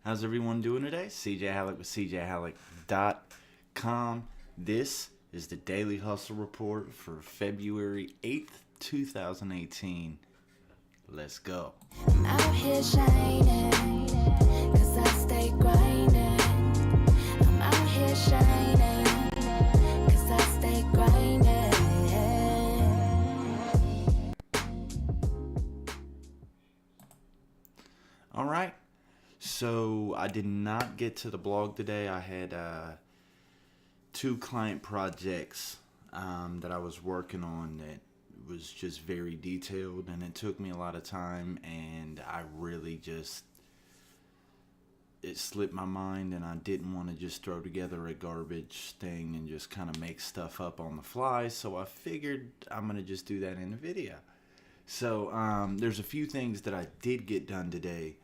How's everyone doing today? CJ Halleck with CJHalleck.com. This is the Daily Hustle Report for February 8th, 2018. Let's go. I'm out here shining, cause I stay grinding. I'm out here shining, cause I stay grinding. All right. So I did not get to the blog today. I had two client projects that I was working on that was just very detailed, and it took me a lot of time, and I really just, it slipped my mind, and I didn't want to just throw together a garbage thing and just kind of make stuff up on the fly. So I figured I'm going to just do that in a video. So there's a few things that I did get done today.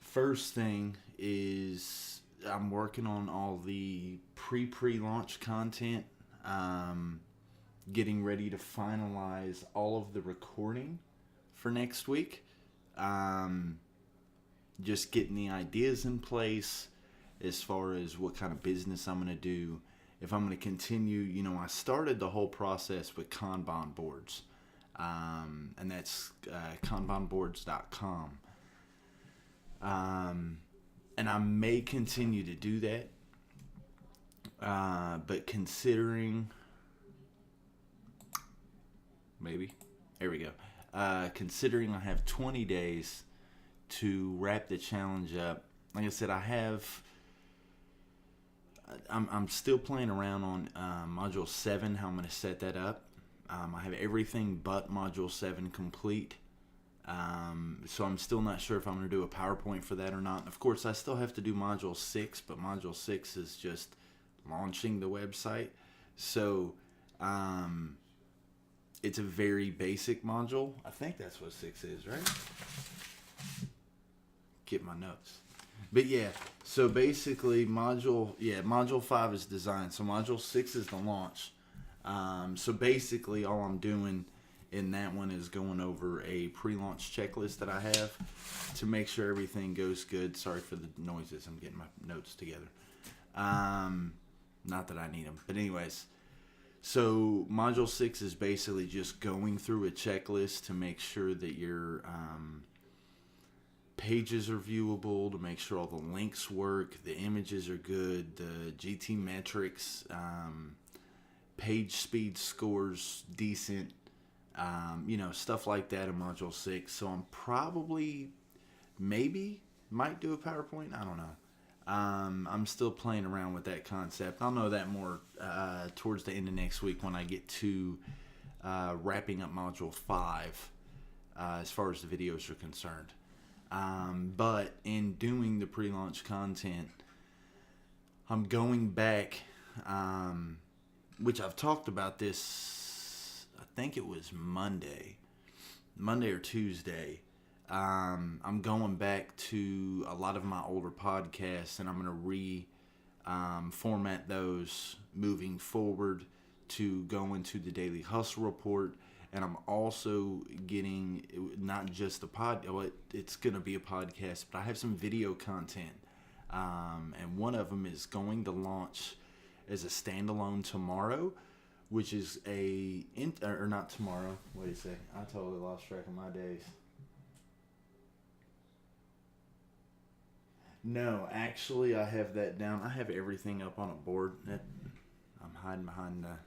First thing is I'm working on all the pre-launch content, getting ready to finalize all of the recording for next week, just getting the ideas in place as far as what kind of business I'm going to do. If I'm going to continue, I started the whole process with Kanban boards, and that's kanbanboards.com. And I may continue to do that, but considering, there we go. Considering I have 20 days to wrap the challenge up, like I said, I'm still playing around on Module 7, how I'm going to set that up. I have everything but Module 7 complete. So I'm still not sure if I'm going to do a PowerPoint for that or not. Of course, I still have to do Module 6, but Module 6 is just launching the website. So it's a very basic module. I think that's what 6 is, right? Get my notes. But yeah, so basically Module 5 is design. So Module 6 is the launch. So basically all I'm doing in that one is going over a pre-launch checklist that I have to make sure everything goes good. Sorry for the noises. I'm getting my notes together. Not that I need them. But anyways, so Module 6 is basically just going through a checklist to make sure that your pages are viewable, to make sure all the links work, the images are good, the GT metrics, page speed scores decent, stuff like that in Module 6. So I'm probably, might do a PowerPoint. I don't know. I'm still playing around with that concept. I'll know that more towards the end of next week when I get to wrapping up Module 5 as far as the videos are concerned. But in doing the pre-launch content, I'm going back, which I've talked about this, I think it was Monday or Tuesday. I'm going back to a lot of my older podcasts, and I'm going to format those moving forward to go into the Daily Hustle Report. And I'm also getting not just it's going to be a podcast, but I have some video content. And one of them is going to launch as a standalone tomorrow, which is or not tomorrow. Wait a second. I totally lost track of my days. No, actually, I have that down. I have everything up on a board. I'm hiding behind the...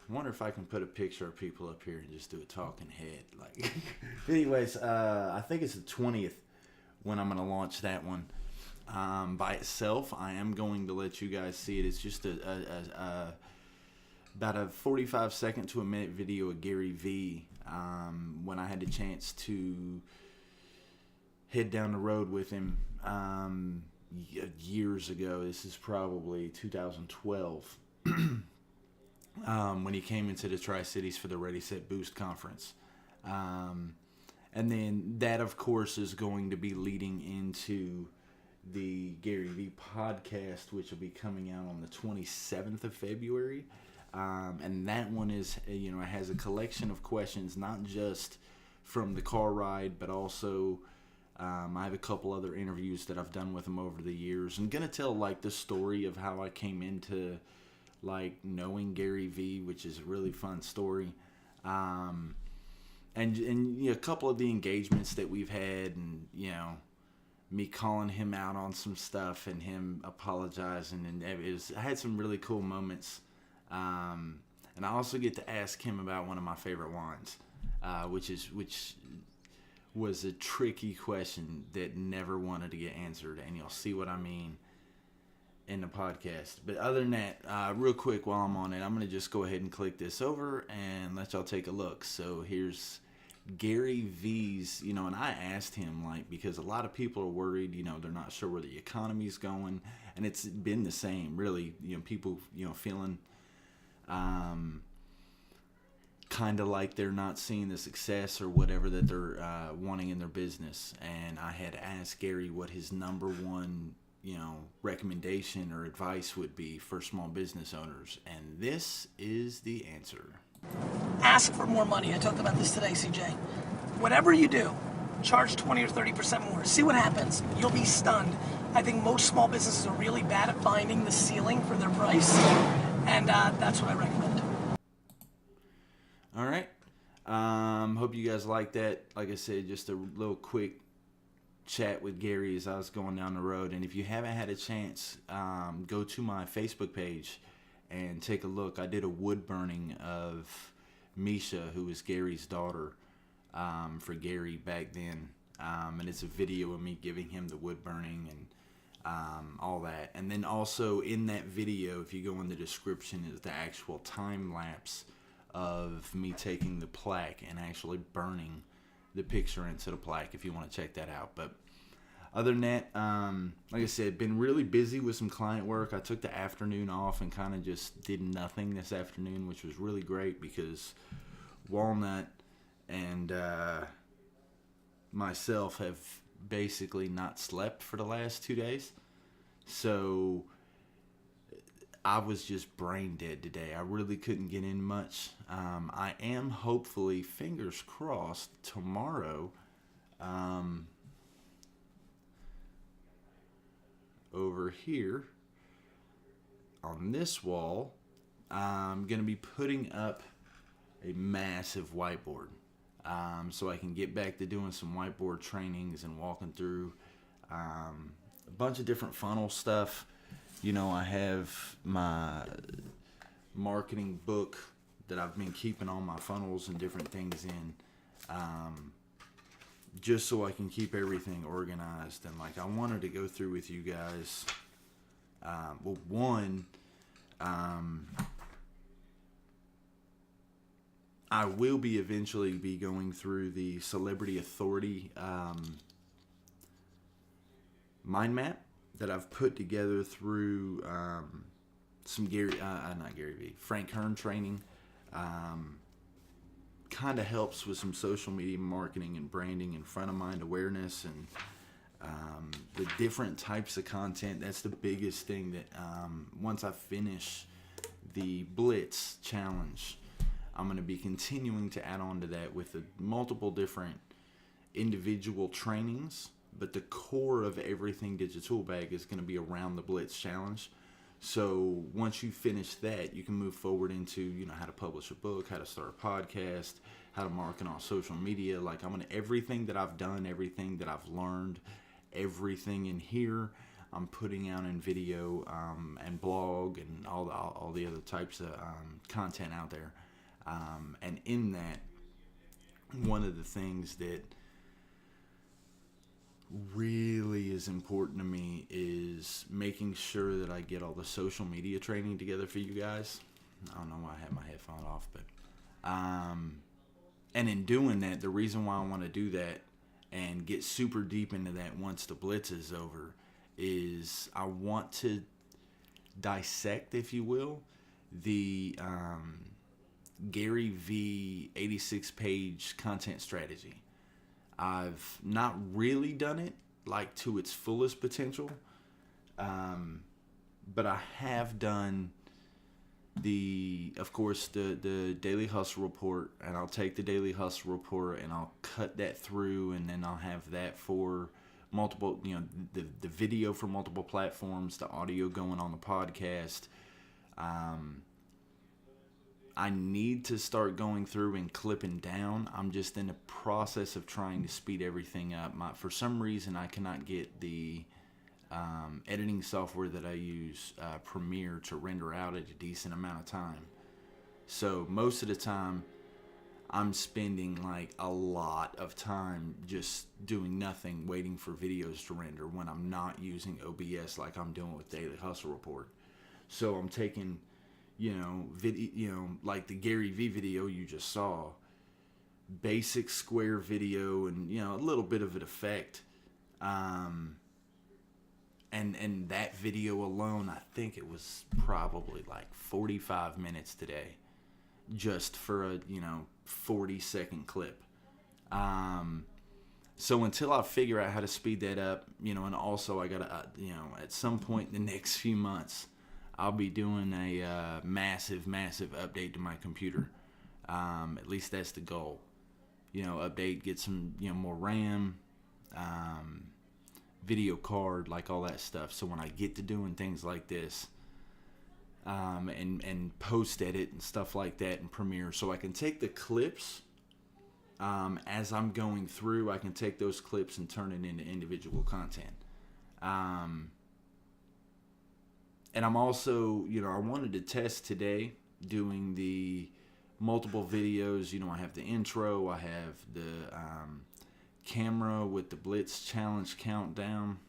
I wonder if I can put a picture of people up here and just do a talking head. Anyways, I think it's the 20th when I'm going to launch that one. By itself, I am going to let you guys see it. It's just about a 45-second to a minute video of Garyvee when I had the chance to head down the road with him years ago. This is probably 2012. When he came into the Tri-Cities for the Ready, Set, Boost conference. And then that, of course, is going to be leading into the Garyvee podcast, which will be coming out on the 27th of February. And that one is, it has a collection of questions, not just from the car ride, but also I have a couple other interviews that I've done with him over the years. I'm gonna tell like the story of how I came into like knowing Garyvee, which is a really fun story. And you know, a couple of the engagements that we've had, and you know, me calling him out on some stuff and him apologizing, and I had some really cool moments. And I also get to ask him about one of my favorite wines, which was a tricky question that never wanted to get answered, and you'll see what I mean in the podcast. But other than that, real quick while I'm on it, I'm going to just go ahead and click this over and let y'all take a look. So here's Garyvee's, you know, and I asked him, like, because a lot of people are worried, you know, they're not sure where the economy's going, and it's been the same, really, you know, people, you know, feeling kind of like they're not seeing the success or whatever that they're wanting in their business. And I had asked Gary what his number one, you know, recommendation or advice would be for small business owners, and this is the answer. Ask for more money. I talked about this today, CJ. Whatever you do, charge 20 or 30% more. See what happens. You'll be stunned. I think most small businesses are really bad at finding the ceiling for their price, and that's what I recommend. All right. Hope you guys like that. Like I said, just a little quick chat with Gary as I was going down the road. And if you haven't had a chance, go to my Facebook page and take a look. I did a wood burning of Misha, who was Gary's daughter, for Gary back then. And it's a video of me giving him the wood burning and all that. And then also in that video, if you go in the description, is the actual time lapse of me taking the plaque and actually burning the picture into the plaque, if you want to check that out. But other than that, like I said, been really busy with some client work. I took the afternoon off and kind of just did nothing this afternoon, which was really great because Walnut and myself have basically not slept for the last 2 days. So I was just brain dead today. I really couldn't get in much. I am hopefully, fingers crossed, tomorrow over here on this wall, I'm going to be putting up a massive whiteboard. So I can get back to doing some whiteboard trainings and walking through a bunch of different funnel stuff. You know, I have my marketing book that I've been keeping all my funnels and different things in, just so I can keep everything organized. And like, I wanted to go through with you guys. Well, one, I will be eventually be going through the Celebrity Authority mind map that I've put together through some Frank Hearn training. Kind of helps with some social media marketing and branding and front of mind awareness and the different types of content. That's the biggest thing that once I finish the Blitz challenge, I'm going to be continuing to add on to that with multiple different individual trainings. But the core of everything Digital Bag is going to be around the Blitz challenge. So once you finish that, you can move forward into, you know, how to publish a book, how to start a podcast, how to market on social media. Like, everything that I've done, everything that I've learned, everything in here, I'm putting out in video and blog and all the other types of content out there. And in that, one of the things that really is important to me is making sure that I get all the social media training together for you guys. I don't know why I have my headphone off, but and in doing that, the reason why I want to do that and get super deep into that once the Blitz is over is I want to dissect, if you will, the Garyvee 86-page content strategy. I've not really done it like to its fullest potential, but I have done of course, the Daily Hustle Report, and I'll take the Daily Hustle Report and I'll cut that through, and then I'll have that for multiple, the video for multiple platforms, the audio going on the podcast. I need to start going through and clipping down. I'm just in the process of trying to speed everything up. For some reason, I cannot get the editing software that I use, Premiere, to render out at a decent amount of time. So most of the time, I'm spending like a lot of time just doing nothing, waiting for videos to render when I'm not using OBS like I'm doing with Daily Hustle Report. So I'm taking, video, like the Garyvee video you just saw, basic square video, and a little bit of an effect. And that video alone, I think it was probably like 45 minutes today, just for a 40-second clip. So until I figure out how to speed that up, and also I gotta, at some point in the next few months, I'll be doing a massive update to my computer. At least that's the goal. Update, get some more RAM, video card, like all that stuff. So when I get to doing things like this, and post edit and stuff like that in Premiere, so I can take the clips as I'm going through. I can take those clips and turn it into individual content. And I'm also, I wanted to test today doing the multiple videos. I have the intro, I have the camera with the Blitz Challenge countdown,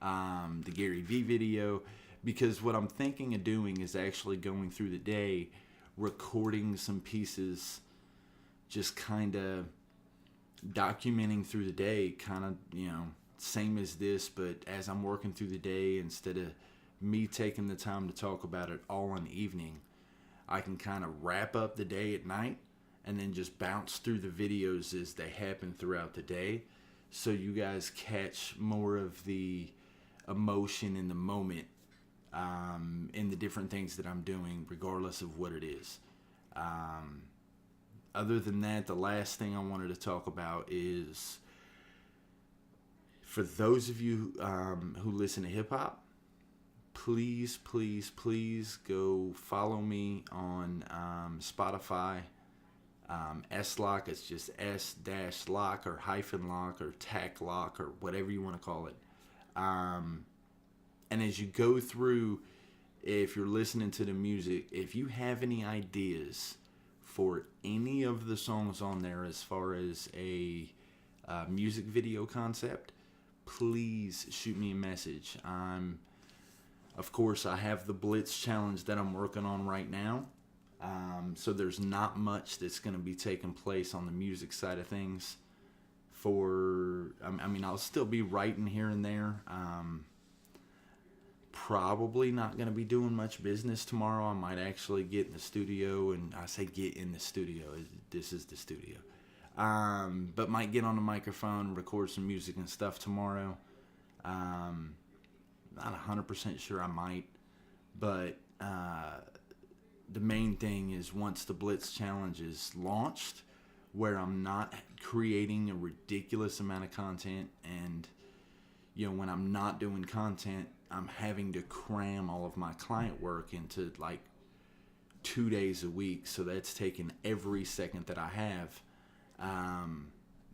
the Garyvee video, because what I'm thinking of doing is actually going through the day, recording some pieces, just kind of documenting through the day, kind of, same as this, but as I'm working through the day, instead of me taking the time to talk about it all in the evening, I can kind of wrap up the day at night and then just bounce through the videos as they happen throughout the day, so you guys catch more of the emotion in the moment, in the different things that I'm doing, regardless of what it is. Other than that, the last thing I wanted to talk about is, for those of you who listen to hip-hop, please go follow me on Spotify. S-Lock, it's just S-Lock or hyphen lock or tack lock or whatever you want to call it. And as you go through, if you're listening to the music, if you have any ideas for any of the songs on there as far as a music video concept, please shoot me a message. Of course, I have the Blitz Challenge that I'm working on right now. So there's not much that's going to be taking place on the music side of things. I'll still be writing here and there. Probably not going to be doing much business tomorrow. I might actually get in the studio, and I say get in the studio. This is the studio. But might get on the microphone, record some music and stuff tomorrow. Not 100% sure I might, but the main thing is, once the Blitz Challenge is launched, where I'm not creating a ridiculous amount of content, and when I'm not doing content, I'm having to cram all of my client work into like 2 days a week, so that's taking every second that I have.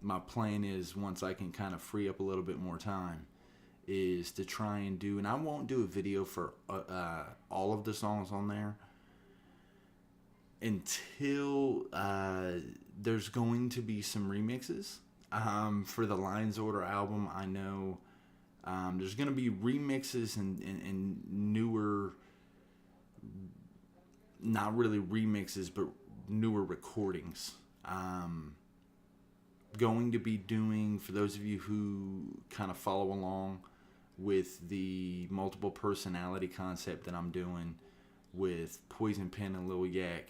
My plan is, once I can kind of free up a little bit more time, is to try and do, and I won't do a video for all of the songs on there until there's going to be some remixes. For the Lines Order album, I know there's going to be remixes and newer, not really remixes, but newer recordings. Going to be doing, for those of you who kind of follow along with the multiple personality concept that I'm doing with Poison Pen and Lil Yak,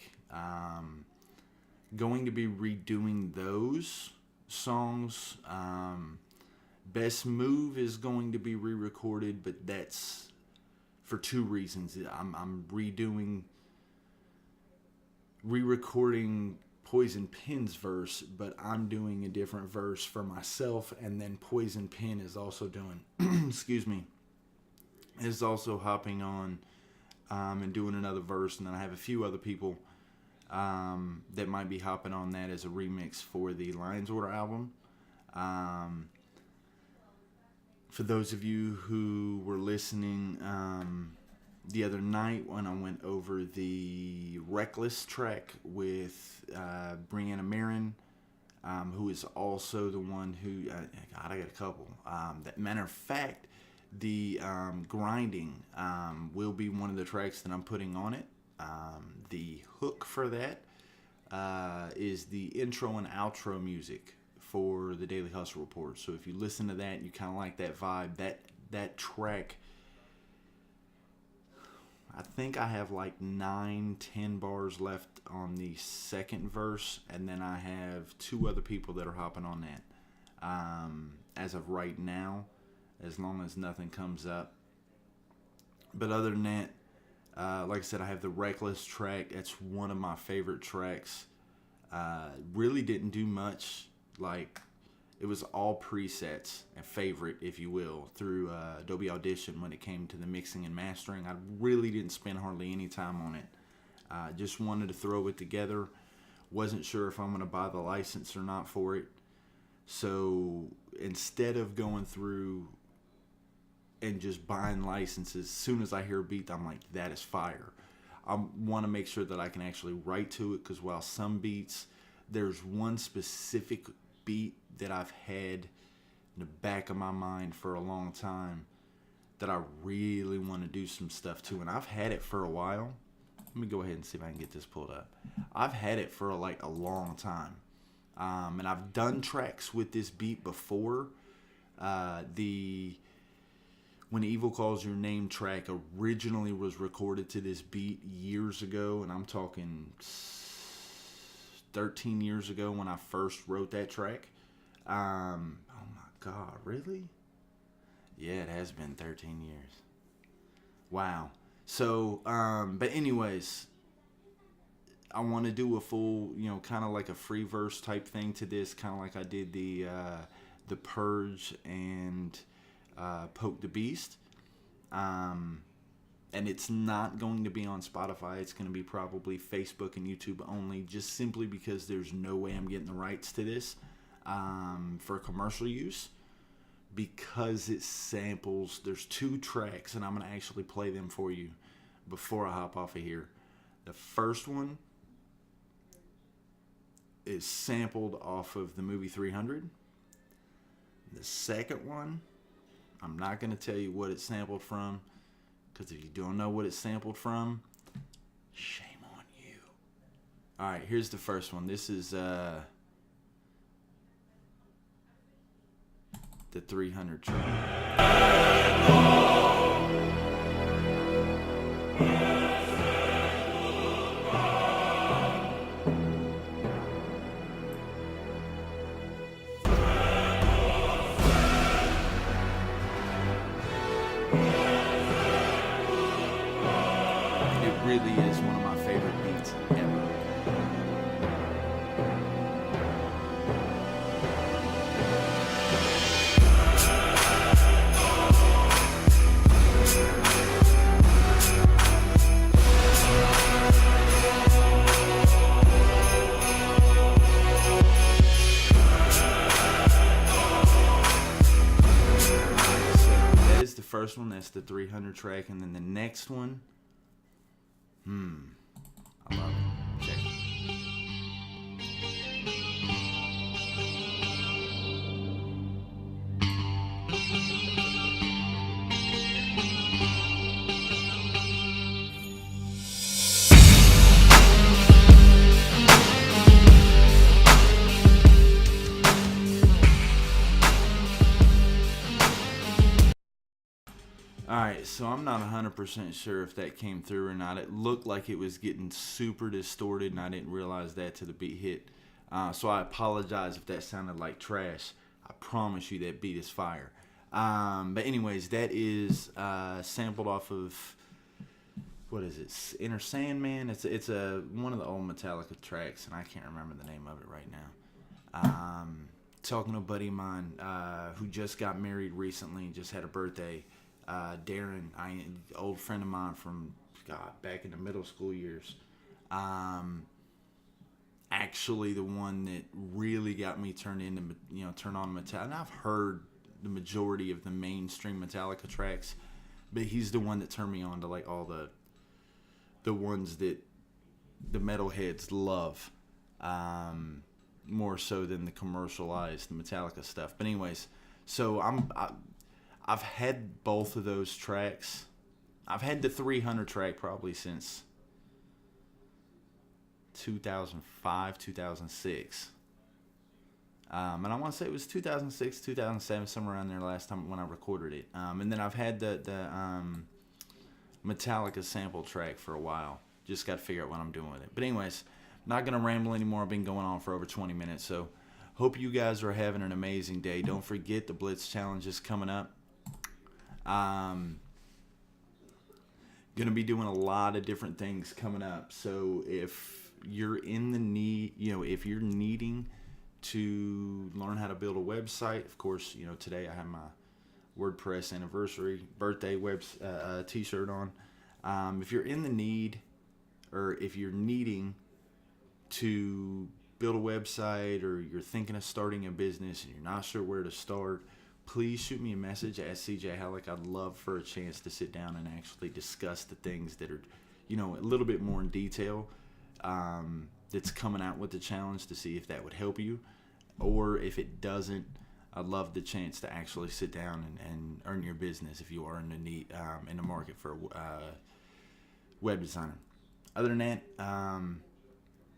going to be redoing those songs. Best Move is going to be re-recorded, but that's for two reasons. I'm redoing re-recording Poison Pen's verse, but I'm doing a different verse for myself, and then Poison Pen is also doing, excuse me, is also hopping on and doing another verse, and then I have a few other people that might be hopping on that as a remix for the Lions Order album. For those of you who were listening the other night when I went over the Reckless track with Brianna Marin, who is also the one who, God, I got a couple. That matter of fact, the Grinding will be one of the tracks that I'm putting on it. The hook for that is the intro and outro music for the Daily Hustle Report. So if you listen to that, you kind of like that vibe, that track, I think I have like 9-10 bars left on the second verse, and then I have 2 other people that are hopping on that as of right now, as long as nothing comes up. But other than that, like I said, I have the Reckless track. That's one of my favorite tracks. Really didn't do much. Like, it was all presets and favorite, if you will, through Adobe Audition when it came to the mixing and mastering. I really didn't spend hardly any time on it. Just wanted to throw it together. Wasn't sure if I'm going to buy the license or not for it. So instead of going through and just buying licenses, as soon as I hear a beat, I'm like, that is fire. I want to make sure that I can actually write to it, because while some beats, there's one specific beat that I've had in the back of my mind for a long time that I really want to do some stuff to, and I've had it for a while. Let me go ahead and see if I can get this pulled up. I've had it for like a long time, and I've done tracks with this beat before. The When Evil Calls Your Name track originally was recorded to this beat years ago, and I'm talking 13 years ago when I first wrote that track. Oh my God, really? Yeah, it has been 13 years. Wow. So, but anyways, I want to do a full, kind of like a free verse type thing to this, kind of like I did the Purge and Poke the Beast. And it's not going to be on Spotify. It's going to be probably Facebook and YouTube only, just simply because there's no way I'm getting the rights to this for commercial use, because it samples. There's 2 tracks, and I'm going to actually play them for you before I hop off of here. The first one is sampled off of the movie 300. The second one, I'm not going to tell you what it's sampled from, because if you don't know what it's sampled from, shame on you. Alright, here's the first one. This is the 300 track. It really is one of my favorite beats ever. That is the first one. That's the 300 track. And then the next one, I love it. Check it. Alright, so I'm not 100% sure if that came through or not. It looked like it was getting super distorted, and I didn't realize that till the beat hit. So I apologize if that sounded like trash. I promise you that beat is fire. But anyways, that is sampled off of what is it? Inner Sandman. It's a one of the old Metallica tracks, and I can't remember the name of it right now. Talking to a buddy of mine who just got married recently, just had a birthday. Darren, old friend of mine from back in the middle school years. Actually, the one that really got me turned on Metallica. And I've heard the majority of the mainstream Metallica tracks, but he's the one that turned me on to like all the ones that the metalheads love, more so than the commercialized Metallica stuff. But anyways, so I've had both of those tracks. I've had the 300 track probably since 2005, 2006. And I want to say it was 2006, 2007, somewhere around there last time when I recorded it. And then I've had the Metallica sample track for a while. Just got to figure out what I'm doing with it. But anyways, not going to ramble anymore. I've been going on for over 20 minutes. So hope you guys are having an amazing day. Don't forget the Blitz Challenge is coming up. Going to be doing a lot of different things coming up. So if you're in the need, if you're needing to learn how to build a website, of course, today I have my WordPress anniversary birthday t-shirt on. If you're in the need, or if you're needing to build a website, or you're thinking of starting a business and you're not sure where to start, please shoot me a message at CJ Halleck. I'd love for a chance to sit down and actually discuss the things that are, a little bit more in detail, that's coming out with the challenge, to see if that would help you. Or if it doesn't, I'd love the chance to actually sit down and earn your business if you are in the market for a web designer. Other than that,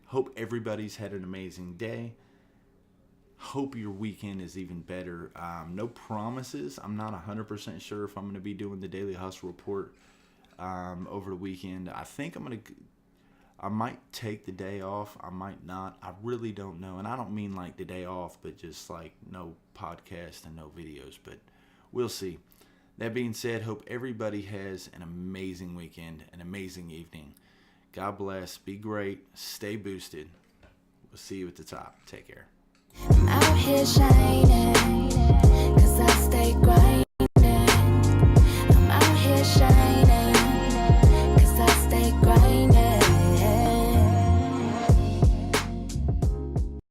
hope everybody's had an amazing day. Hope your weekend is even better. No promises. I'm not 100% sure if I'm going to be doing the Daily Hustle Report over the weekend. I think I might take the day off. I might not. I really don't know. And I don't mean like the day off, but just like no podcast and no videos. But we'll see. That being said, hope everybody has an amazing weekend, an amazing evening. God bless. Be great. Stay boosted. We'll see you at the top. Take care. I'm out here shining.